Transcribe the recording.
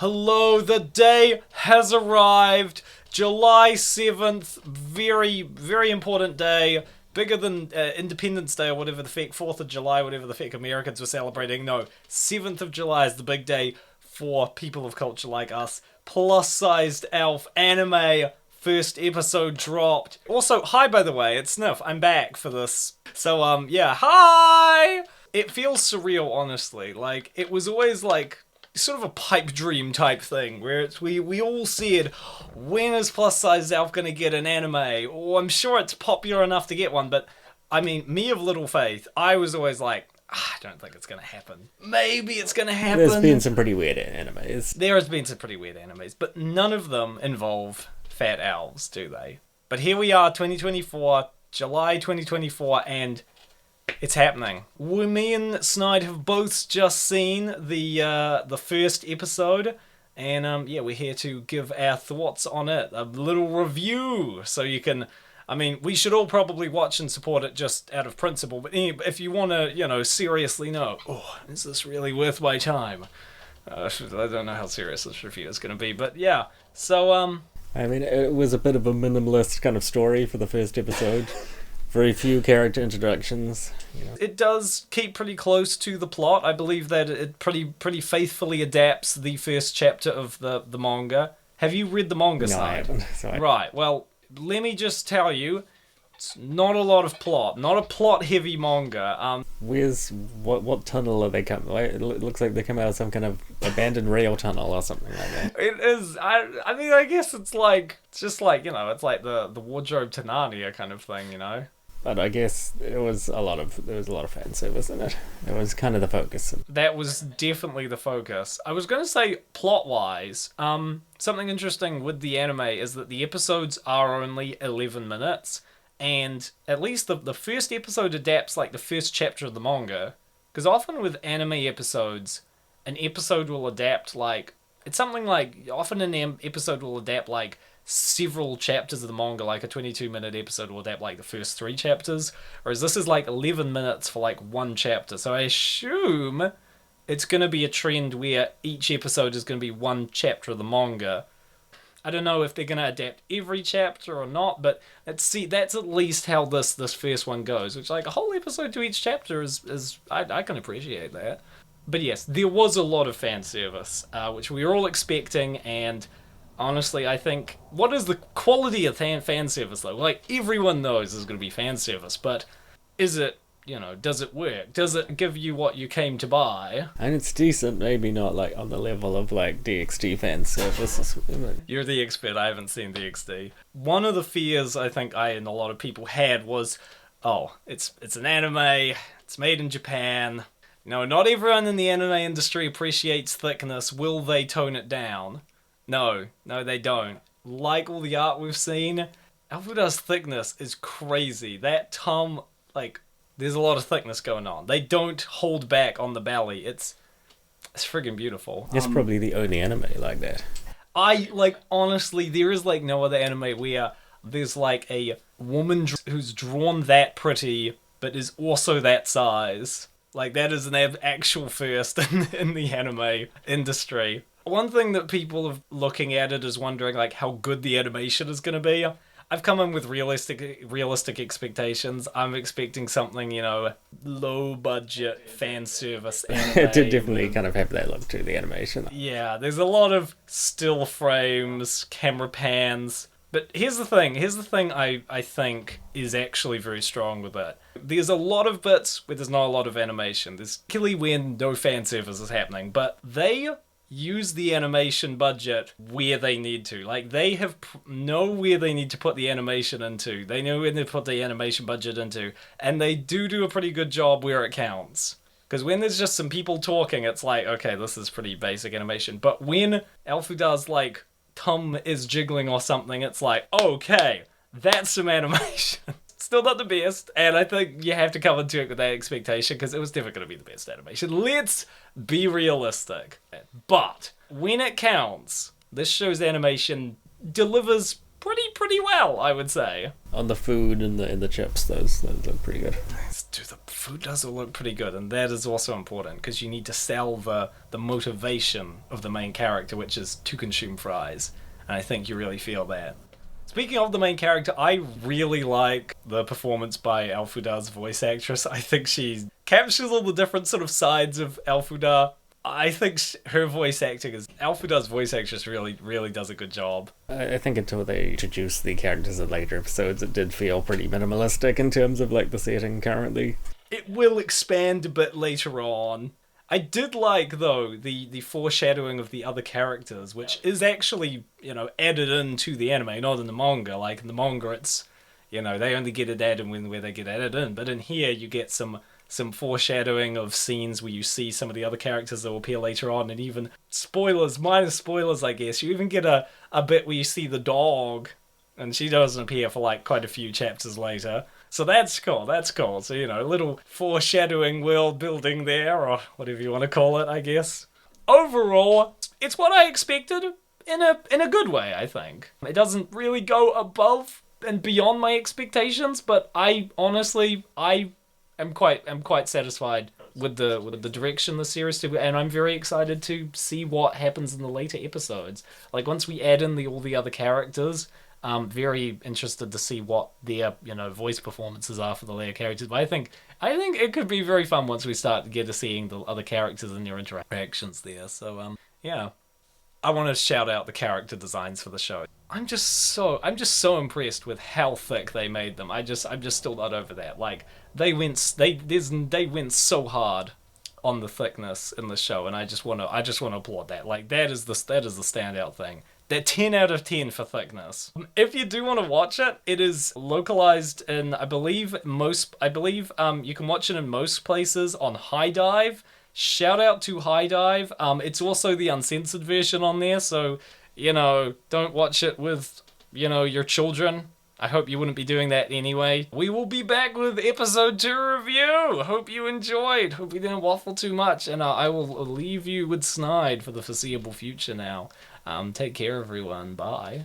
Hello, the day has arrived. July 7th, very, very important day. Bigger than Independence Day or whatever the feck, 4th of July, whatever the feck Americans were celebrating. No, 7th of July is the big day for people of culture like us. Plus-sized elf anime first episode dropped. Also, hi by the way, it's Sniff. I'm back for this. So, yeah, hi! It feels surreal, honestly. Like, it was always like sort of a pipe dream type thing where it's we all said, when is plus size elf gonna get an anime? Or I'm sure it's popular enough to get one, but I mean, me of little faith, I was always like, I don't think it's gonna happen. Maybe it's gonna happen. There's been some pretty weird animes. There has been some pretty weird animes, but none of them involve fat elves, do they? But here we are, 2024, July 2024, and it's happening. Me and Snide have both just seen the first episode, and yeah, we're here to give our thoughts on it. A little review, so you can. I mean, we should all probably watch and support it just out of principle. But if you want to, seriously know, is this really worth my time? I don't know how serious this review is going to be, but yeah. So I mean, it was a bit of a minimalist kind of story for the first episode. Very few character introductions. It does keep pretty close to the plot. I believe that it pretty faithfully adapts the first chapter of the manga. Have you read the manga, No, Snide? I haven't. Sorry. Right, well, let me just tell you, it's not a lot of plot. Not a plot-heavy manga. Where's what tunnel are they coming? It looks like they come out of some kind of abandoned rail tunnel or something like that. It is. I mean, I guess it's just like it's like the wardrobe to Narnia kind of thing, But I guess there was a lot of fan service in it. It was kind of the focus. That was definitely the focus. I was going to say plot-wise, something interesting with the anime is that the episodes are only 11 minutes, and at least the first episode adapts like the first chapter of the manga, because often with anime episodes, an episode will adapt like, it's something like, often an episode will adapt like several chapters of the manga, like a 22-minute episode will adapt like the first 3 chapters, whereas this is like 11 minutes for like one chapter. So I assume it's going to be a trend where each episode is going to be one chapter of the manga. I don't know if they're going to adapt every chapter or not, but that's at least how this first one goes, which like a whole episode to each chapter is I can appreciate that. But yes, there was a lot of fan service, which we were all expecting, and honestly, I think, what is the quality of fan service though? Like, everyone knows there's going to be fan service, but is it, does it work? Does it give you what you came to buy? And it's decent, maybe not like on the level of like DxD fan service. You're the expert, I haven't seen DxD. One of the fears I think I and a lot of people had was, it's an anime, it's made in Japan. Not everyone in the anime industry appreciates thickness. Will they tone it down? No, they don't. Like all the art we've seen, Alfuda's thickness is crazy. That tum, there's a lot of thickness going on. They don't hold back on the belly. It's friggin' beautiful. It's probably the only anime like that. Honestly, there is, no other anime where there's, a woman who's drawn that pretty, but is also that size. That is an actual first in the anime industry. One thing that people are looking at it is wondering, how good the animation is going to be. I've come in with realistic expectations. I'm expecting something, low-budget fan service anime. It did definitely kind of have that look to the animation. Yeah, there's a lot of still frames, camera pans. But here's the thing I think is actually very strong with it. There's a lot of bits where there's not a lot of animation. There's clearly when no fan service is happening, but they use the animation budget where they need to. They know where they need to put the animation into. They know where to put the animation budget into. And they do a pretty good job where it counts. Because when there's just some people talking, it's okay, this is pretty basic animation. But when Alfuda's, tum is jiggling or something, it's okay, that's some animation. Still not the best, and I think you have to come into it with that expectation, because it was never going to be the best animation. Let's be realistic. But when it counts, this show's animation delivers pretty well, I would say. On the food and the chips, those look pretty good. Let's do the food does look pretty good, and that is also important because you need to sell the motivation of the main character, which is to consume fries, and I think you really feel that. Speaking of the main character, I really like the performance by Alfuda's voice actress. I think she captures all the different sort of sides of Alfuda. I think her voice acting is Alfuda's voice actress really does a good job. I think until they introduced the characters in later episodes, it did feel pretty minimalistic in terms of like the setting currently. It will expand a bit later on. I did like, though, the foreshadowing of the other characters, which is actually, added into the anime, not in the manga. Like, in the manga, it's, they only get it added where they get added in. But in here, you get some foreshadowing of scenes where you see some of the other characters that will appear later on, and even spoilers, minor spoilers, I guess. You even get a bit where you see the dog, and she doesn't appear for, like, quite a few chapters later. So that's cool. So, a little foreshadowing world building there, or whatever you want to call it, I guess. Overall, it's what I expected in a good way, I think. It doesn't really go above and beyond my expectations, but I am quite satisfied with the direction the series took, and I'm very excited to see what happens in the later episodes. Like, once we add in all the other characters, I'm very interested to see what their voice performances are for the later characters. But I think it could be very fun once we start to get to seeing the other characters and their interactions there. So yeah, I want to shout out the character designs for the show. I'm just so impressed with how thick they made them. I'm just still not over that. Like, they went so hard on the thickness in the show, and I just want to applaud that. Like, that is the standout thing. They're 10 out of 10 for thickness. If you do want to watch it, it is localized in, I believe you can watch it in most places on High Dive. Shout out to High Dive. It's also the uncensored version on there, so, don't watch it with, your children. I hope you wouldn't be doing that anyway. We will be back with episode 2 review. Hope you enjoyed. Hope we didn't waffle too much, and I will leave you with Snide for the foreseeable future now. Take care, everyone. Bye.